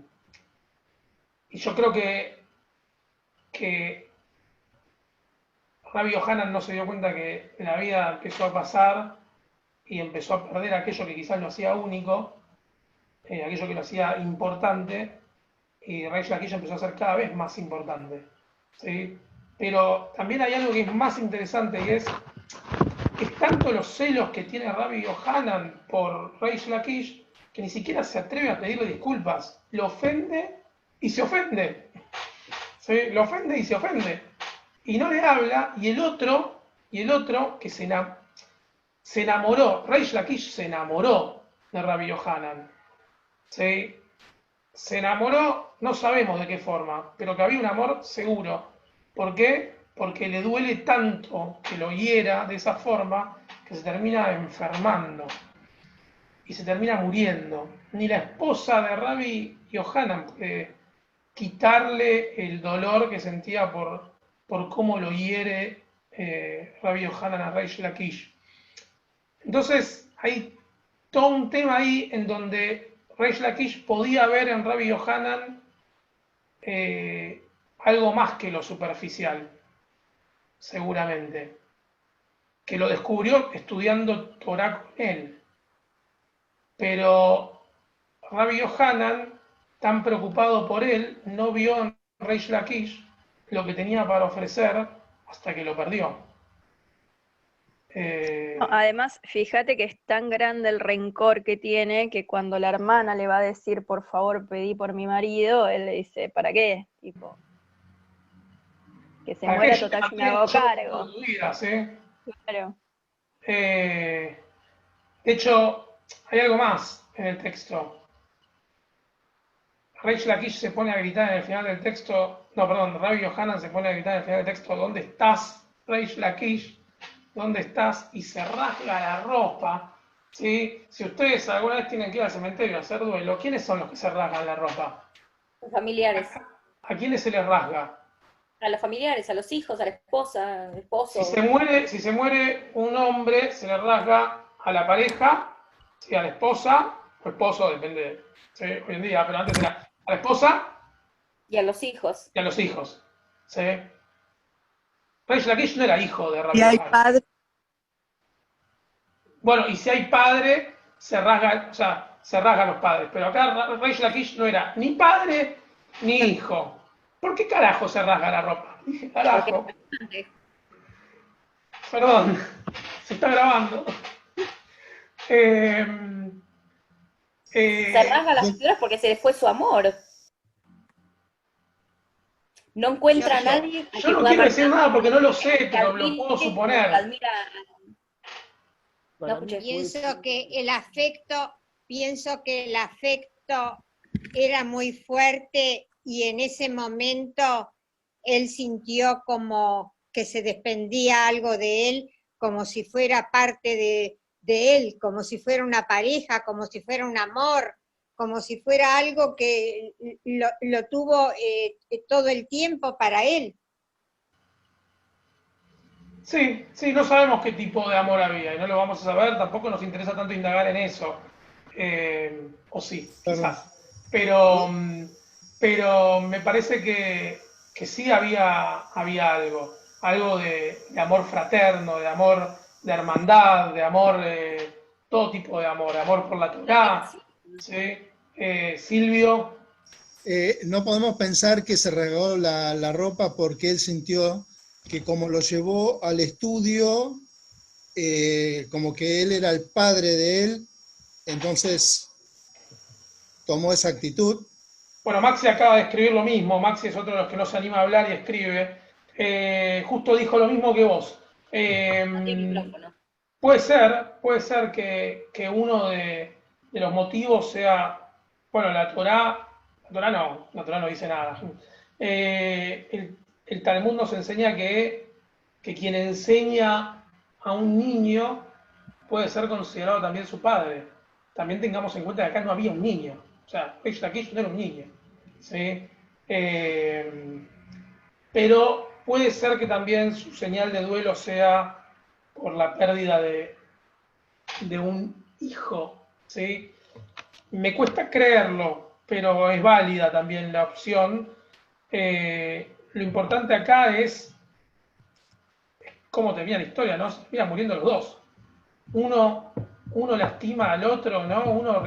yo creo que Rabbi Yohanan no se dio cuenta que la vida empezó a pasar y empezó a perder aquello que quizás lo hacía único, aquello que lo hacía importante, y Reish Lakish empezó a ser cada vez más importante, ¿sí? Pero también hay algo que es más interesante y es tanto los celos que tiene Rabbi Yohanan por Reish Lakish que ni siquiera se atreve a pedirle disculpas. Lo ofende y se ofende. ¿Sí? Lo ofende y se ofende. Y no le habla, y el otro que se enamoró, Reish Lakish se enamoró de Rabbi Yohanan. ¿Sí? se enamoró, no sabemos de qué forma, pero que había un amor seguro. ¿Por qué? Porque le duele tanto que lo hiera de esa forma que se termina enfermando y se termina muriendo. Ni la esposa de Rabbi Yohanan puede quitarle el dolor que sentía por cómo lo hiere Rabbi Yohanan a Reish Lakish. Entonces hay todo un tema ahí en donde Reish Lakish podía ver en Rabbi Yohanan algo más que lo superficial, seguramente, que lo descubrió estudiando Torah con él. Pero Rabbi Yohanan, tan preocupado por él, no vio en Reish Lakish lo que tenía para ofrecer hasta que lo perdió. Además, fíjate que es tan grande el rencor que tiene que cuando la hermana le va a decir, por favor, pedí por mi marido, él le dice, ¿para qué? Tipo, que se muera total si me hago cargo. Claro. De hecho, hay algo más en el texto. Reish Lakish se pone a gritar en el final del texto, no, perdón, Rabbi Yohanan se pone a gritar en el final del texto, ¿dónde estás, Reish Lakish? ¿Dónde estás? Y se rasga la ropa. ¿Sí? Si ustedes alguna vez tienen que ir al cementerio a hacer duelo, ¿quiénes son los que se rasgan la ropa? Los familiares. ¿A quiénes se les rasga? A los familiares, a los hijos, a la esposa, al esposo. Si se muere un hombre, se le rasga a la pareja, ¿sí? A la esposa, o esposo, depende, ¿sí? Hoy en día, pero antes era a la esposa. Y a los hijos. Y a los hijos. ¿Sí? Reish Lakish no era hijo de Rabbi Y hay Yohanan. padre. Bueno, y si hay padre, se rasga, o sea, se rasgan los padres. Pero acá Reish Lakish no era ni padre ni hijo. ¿Por qué carajo se rasga la ropa? Dije, carajo. Perdón, se está grabando. Se rasga las piedras porque se le fue su amor. No encuentra a nadie. Yo no quiero decir nada porque no lo sé, pero lo puedo suponer. Pienso que el afecto era muy fuerte y en ese momento él sintió como que se desprendía algo de él, como si fuera parte de él, como si fuera una pareja, como si fuera un amor, como si fuera algo que lo tuvo todo el tiempo para él. Sí, no sabemos qué tipo de amor había y no lo vamos a saber, tampoco nos interesa tanto indagar en eso. O sí, quizás. Pero me parece que sí había algo de amor fraterno, de amor de hermandad, de amor, todo tipo de amor por la Torá. ¿Sí? Silvio. No podemos pensar que se regó la ropa porque él sintió que como lo llevó al estudio, como que él era el padre de él, entonces tomó esa actitud. Bueno, Maxi acaba de escribir lo mismo. Maxi es otro de los que no se anima a hablar y escribe. Justo dijo lo mismo que vos. Puede ser que uno de los motivos sea, bueno, la Torá no dice nada. El Talmud nos enseña que quien enseña a un niño puede ser considerado también su padre. También tengamos en cuenta que acá no había un niño. O sea, Reish Lakish no era un niño. ¿Sí? Pero puede ser que también su señal de duelo sea por la pérdida de un hijo. ¿Sí? Me cuesta creerlo, pero es válida también la opción. Lo importante acá es cómo termina la historia, ¿no? Se terminan muriendo los dos. Uno lastima al otro, ¿no? Uno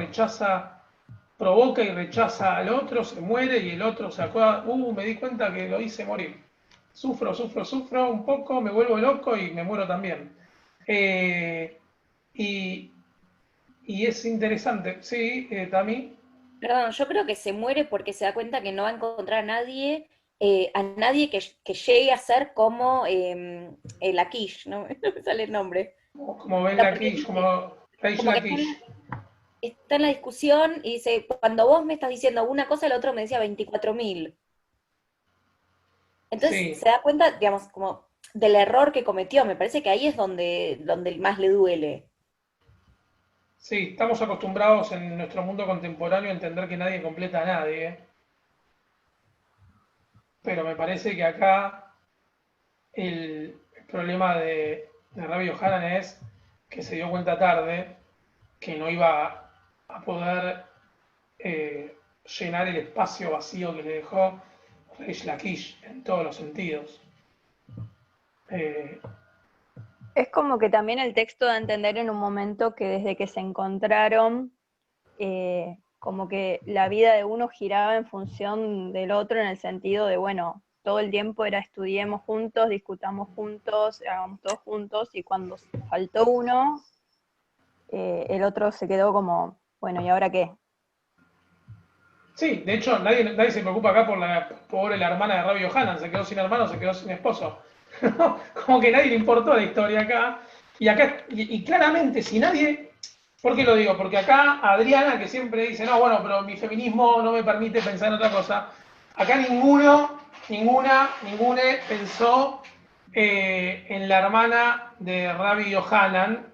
provoca y rechaza al otro, se muere y el otro se acuerda, me di cuenta que lo hice morir. Sufro un poco, me vuelvo loco y me muero también. Y es interesante, ¿sí, Tami? Perdón, yo creo que se muere porque se da cuenta que no va a encontrar a nadie que llegue a ser como el Lakish, ¿no? No me sale el nombre. Como Ben Lakish, como Reish Lakish. está en la discusión y dice, cuando vos me estás diciendo una cosa, el otro me decía 24.000. Entonces Sí, se da cuenta, digamos, como del error que cometió. Me parece que ahí es donde más le duele. sí, estamos acostumbrados en nuestro mundo contemporáneo a entender que nadie completa a nadie, pero me parece que acá el problema de Rabbi Yohanan es que se dio cuenta tarde que no iba a poder llenar el espacio vacío que le dejó Reish Lakish en todos los sentidos. Eh, Es como que también el texto da a entender en un momento que desde que se encontraron, como que la vida de uno giraba en función del otro, en el sentido de, bueno, todo el tiempo era estudiemos juntos, discutamos juntos, hagamos todo juntos, y cuando faltó uno, el otro se quedó como, bueno, ¿y ahora qué? sí, de hecho, nadie se preocupa acá por la hermana de Rabbi Yohanan, se quedó sin hermano, se quedó sin esposo. Como que nadie le importó la historia acá. Y claramente, si nadie. ¿Por qué lo digo? Porque acá Adriana, que siempre dice, no, bueno, pero mi feminismo no me permite pensar en otra cosa. Acá ninguna pensó en la hermana de Rabbi Yohanan.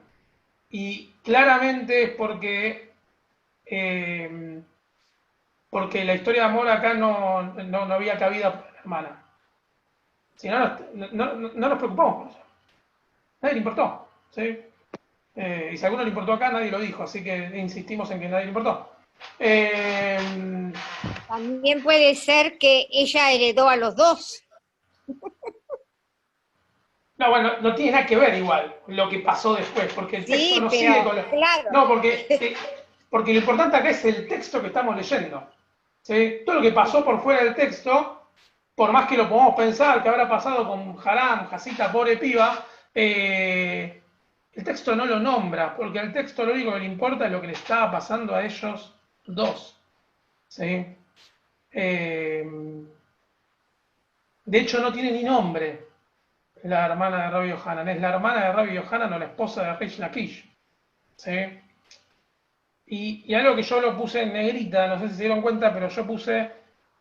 Y claramente es porque la historia de amor acá no había cabida para la hermana. Si no, no nos preocupamos por eso. Nadie le importó. ¿Sí? Y si a alguno le importó acá, nadie lo dijo, así que insistimos en que nadie le importó. También puede ser que ella heredó a los dos. No, bueno, no tiene nada que ver igual lo que pasó después, porque el texto Sí, no pero sigue con la... claro. No, porque lo importante acá es el texto que estamos leyendo. ¿Sí? Todo lo que pasó por fuera del texto, por más que lo podamos pensar, que habrá pasado con Haram, Jasita, pobre piba, el texto no lo nombra, porque al texto lo único que le importa es lo que le estaba pasando a ellos dos. ¿Sí? De hecho, no tiene ni nombre la hermana de Rabbi Yohanan. Es la hermana de Rabbi Yohanan o la esposa de Reish Lakish. ¿Sí? Y algo que yo lo puse en negrita, no sé si se dieron cuenta, pero yo puse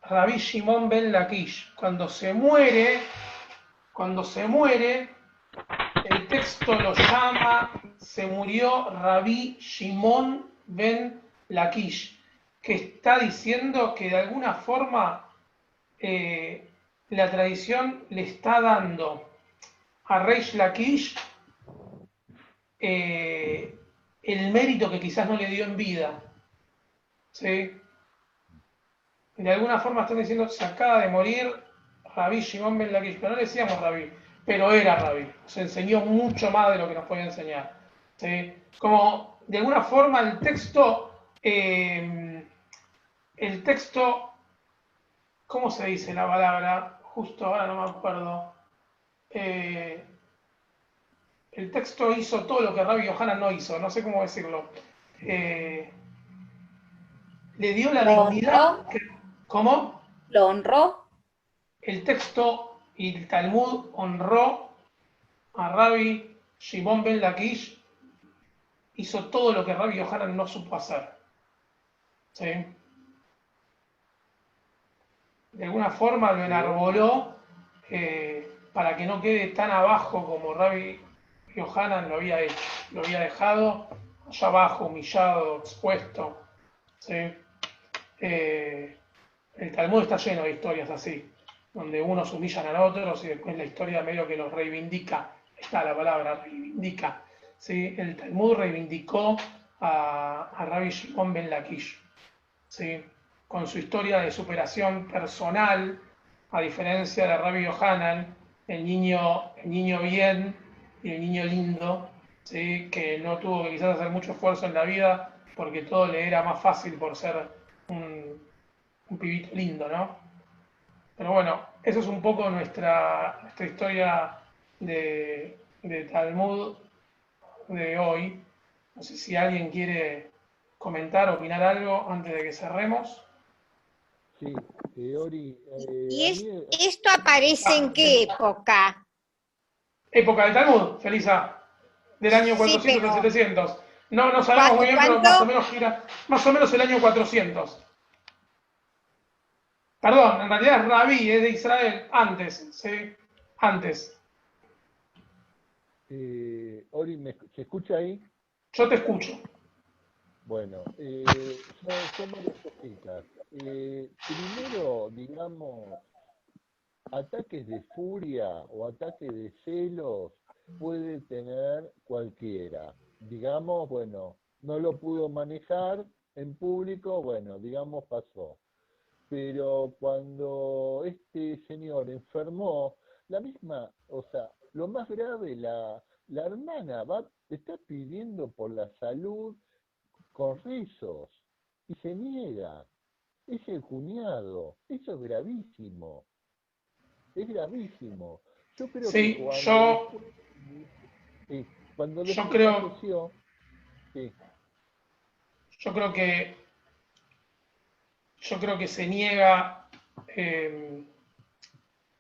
Rabbi Shimon ben Lakish. Cuando se muere, el texto lo llama, se murió Rabbi Shimon ben Lakish, que está diciendo que de alguna forma la tradición le está dando a Reish Lakish el mérito que quizás no le dio en vida. ¿Sí? De alguna forma están diciendo, se acaba de morir Rabbi Shimon ben Lakish, pero no le decíamos Rabbi, pero era Rabbi, se enseñó mucho más de lo que nos podía enseñar. ¿Sí? Como de alguna forma el texto, ¿cómo se dice la palabra? Justo ahora no me acuerdo. El texto hizo todo lo que Rabbi Yohanan no hizo, no sé cómo decirlo. Le dio la dignidad. ¿Cómo? ¿Lo honró? El texto y el Talmud honró a Rabbi Shimon ben Lakish, hizo todo lo que Rabbi Yohanan no supo hacer. ¿Sí? De alguna forma lo enarboló para que no quede tan abajo como Rabbi Yohanan lo había hecho. Lo había dejado allá abajo, humillado, expuesto. ¿Sí? El Talmud está lleno de historias así, donde unos humillan a otros y después la historia medio que los reivindica. Está la palabra, reivindica. ¿Sí? El Talmud reivindicó a Rabbi Shimon ben Lakish, ¿sí? Con su historia de superación personal, a diferencia de Rabbi Yohanan, el niño bien y el niño lindo, ¿sí? Que no tuvo que quizás hacer mucho esfuerzo en la vida porque todo le era más fácil por ser un pibito lindo, ¿no? Pero bueno, eso es un poco nuestra historia de Talmud de hoy. No sé si alguien quiere comentar, opinar algo antes de que cerremos. Sí, Ori. ¿Y esto aparece en qué época? Época del Talmud, Felisa, del año 400 pero al 700. No sabemos muy bien, pero ¿Cuánto? más o menos gira, más o menos el año 400. Perdón, en realidad es Rabí, es de Israel, antes, ¿sí? Antes. Ori, ¿se escucha ahí? Yo te escucho. Bueno, son varias cositas. Primero, digamos, ataques de furia o ataques de celos puede tener cualquiera. Digamos, bueno, no lo pudo manejar en público, bueno, digamos, pasó. Pero cuando este señor enfermó, la misma, o sea, lo más grave, la hermana está pidiendo por la salud con rezos y se niega. Es el cuñado. Eso es gravísimo. Es gravísimo. Yo creo Sí, que cuando yo después creo, falleció, sí, yo creo que, yo creo que se niega,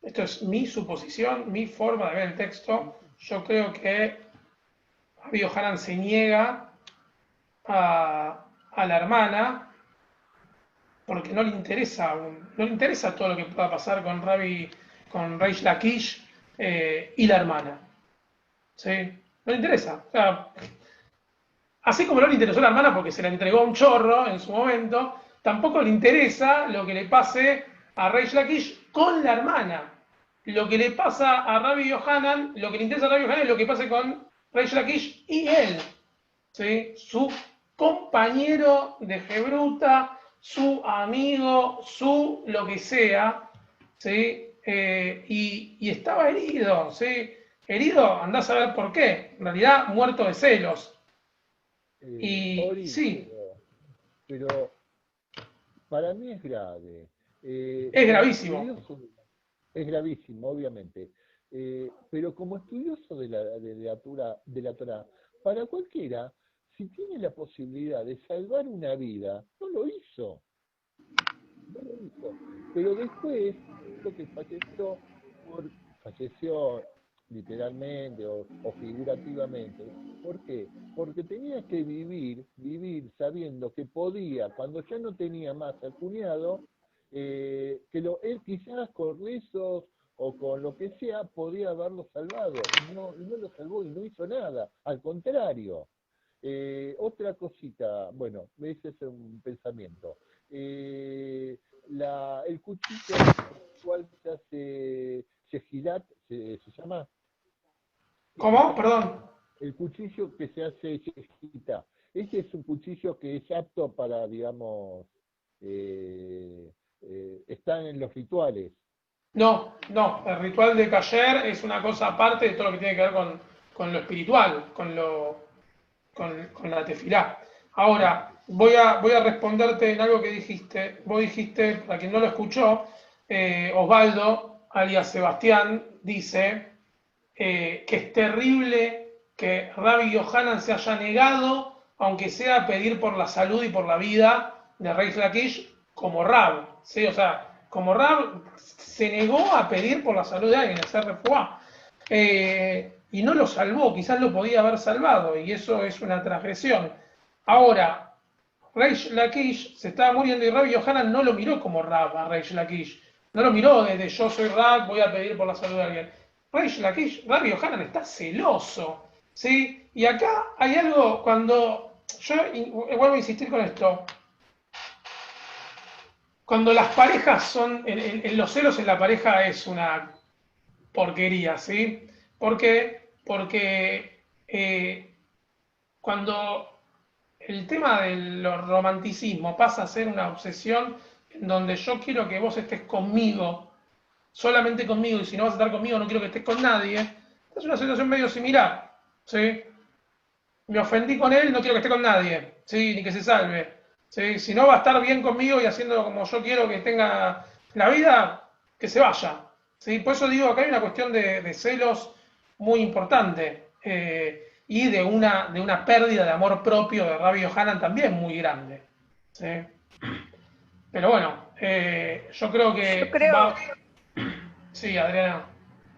esto es mi suposición, mi forma de ver el texto, yo creo que Rabbi Yohanan se niega a la hermana porque no le interesa todo lo que pueda pasar con Reish Lakish y la hermana. ¿Sí? No le interesa. O sea, así como no le interesó a la hermana porque se la entregó a un chorro en su momento, tampoco le interesa lo que le pase a Reish Lakish con la hermana. Lo que le pasa a Rabbi Yohanan, lo que le interesa a Rabbi Yohanan es lo que pase con Reish Lakish y él. ¿Sí? Su compañero de Gebruta, su amigo, su lo que sea, ¿sí? Y estaba herido, ¿sí? Herido, andás a ver por qué. En realidad, muerto de celos. Y Ori, sí, pero para mí es grave. es Como gravísimo. estudioso, es gravísimo, obviamente. Pero como estudioso de la Torá, para cualquiera, si tiene la posibilidad de salvar una vida, no lo hizo. No lo hizo. Pero después, lo que falleció literalmente o figurativamente. ¿Por qué? Porque tenía que vivir sabiendo que podía, cuando ya no tenía más al cuñado, él quizás con rezos o con lo que sea podía haberlo salvado. Y no lo salvó y no hizo nada. Al contrario. Otra cosita, bueno, ese es un pensamiento. El cuchillo con el cual se hace Shehilat, ¿se llama? ¿Cómo? Perdón. El cuchillo que se hace Shehita. Ese es un cuchillo que es apto para, digamos, está en los rituales. No, el ritual de Kasher es una cosa aparte de todo lo que tiene que ver con lo espiritual, con la tefilá. Ahora, voy a responderte en algo que dijiste. Vos dijiste, para quien no lo escuchó, Osvaldo, alias Sebastián, dice que es terrible que Rabbi Yohanan se haya negado, aunque sea a pedir por la salud y por la vida de Reish Lakish como Rab. ¿Sí? O sea, como Rab se negó a pedir por la salud de alguien, a hacer refuá. Y no lo salvó, quizás lo podía haber salvado, y eso es una transgresión. Ahora, Reish Lakish se estaba muriendo y Rabbi Yohanan no lo miró como Rab a Reish Lakish. No lo miró desde yo soy Rab, voy a pedir por la salud de alguien. Reish Lakish, Rabbi Yohanan está celoso, ¿sí? Y acá hay algo cuando, yo vuelvo a insistir con esto, cuando las parejas son, en los celos en la pareja es una porquería, ¿sí? Porque cuando el tema del romanticismo pasa a ser una obsesión en donde yo quiero que vos estés conmigo, solamente conmigo, y si no vas a estar conmigo no quiero que estés con nadie, es una situación medio similar, ¿sí? Me ofendí con él, no quiero que esté con nadie, ¿sí? Ni que se salve, ¿sí? Si no va a estar bien conmigo y haciendo como yo quiero que tenga la vida, que se vaya, ¿sí? Por eso digo, acá hay una cuestión de celos muy importante y de una pérdida de amor propio de Rabbi Yohanan también muy grande, ¿sí? Pero bueno, yo creo que Yo creo, Sí, Adriana.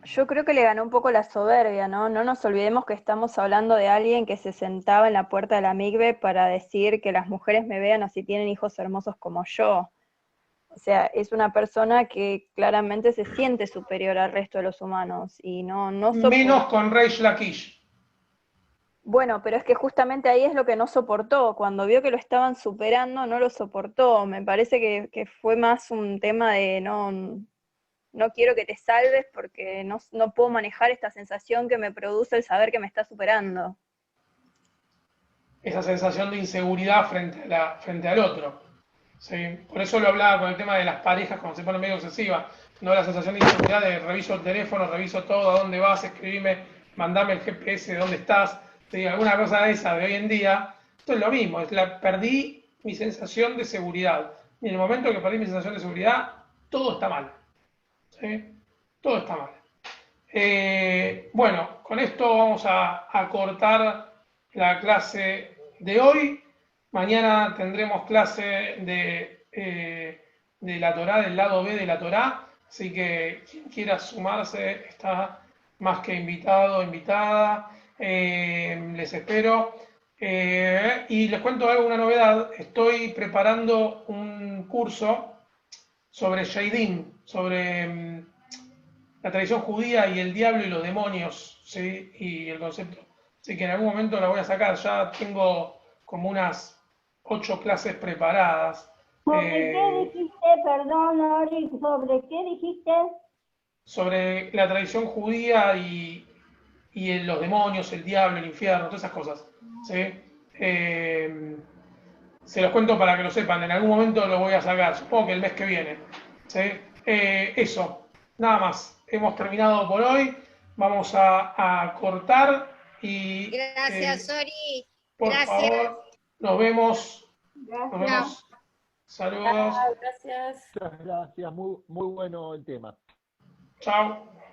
Yo creo que le ganó un poco la soberbia, ¿no? No nos olvidemos que estamos hablando de alguien que se sentaba en la puerta de la migbe para decir que las mujeres me vean así tienen hijos hermosos como yo. O sea, es una persona que claramente se siente superior al resto de los humanos y no Menos con Reish Lakish. Bueno, pero es que justamente ahí es lo que no soportó. Cuando vio que lo estaban superando, no lo soportó. Me parece que fue más un tema de no quiero que te salves porque no puedo manejar esta sensación que me produce el saber que me está superando. Esa sensación de inseguridad frente al otro. ¿Sí? Por eso lo hablaba con el tema de las parejas cuando se pone medio obsesiva. No la sensación de inseguridad de reviso el teléfono, reviso todo, a dónde vas, escribime, mandame el GPS de dónde estás. ¿Sí? Alguna cosa de esa de hoy en día. Esto es lo mismo, perdí mi sensación de seguridad. Y en el momento que perdí mi sensación de seguridad, todo está mal. ¿Sí? Todo está mal. Bueno, con esto vamos a cortar la clase de hoy. Mañana tendremos clase de la Torá, del lado B de la Torá. Así que quien quiera sumarse está más que invitado, invitada. Les espero. Y les cuento una novedad. Estoy preparando un curso sobre Shaidim, sobre la tradición judía y el diablo y los demonios, ¿sí? Y el concepto. Así que en algún momento la voy a sacar. Ya tengo como unas 8 clases preparadas. ¿Sobre qué dijiste? Perdón, Ori, ¿sobre qué dijiste? Sobre la tradición judía y los demonios, el diablo, el infierno, todas esas cosas. ¿Sí? Se los cuento para que lo sepan. En algún momento lo voy a sacar. Supongo que el mes que viene. ¿Sí? Eso. Nada más. Hemos terminado por hoy. Vamos a cortar y... Gracias, Ori. Por Gracias. favor, nos vemos. Gracias. Nos vemos. Saludos. Gracias. Muchas gracias, muy bueno el tema. Chao.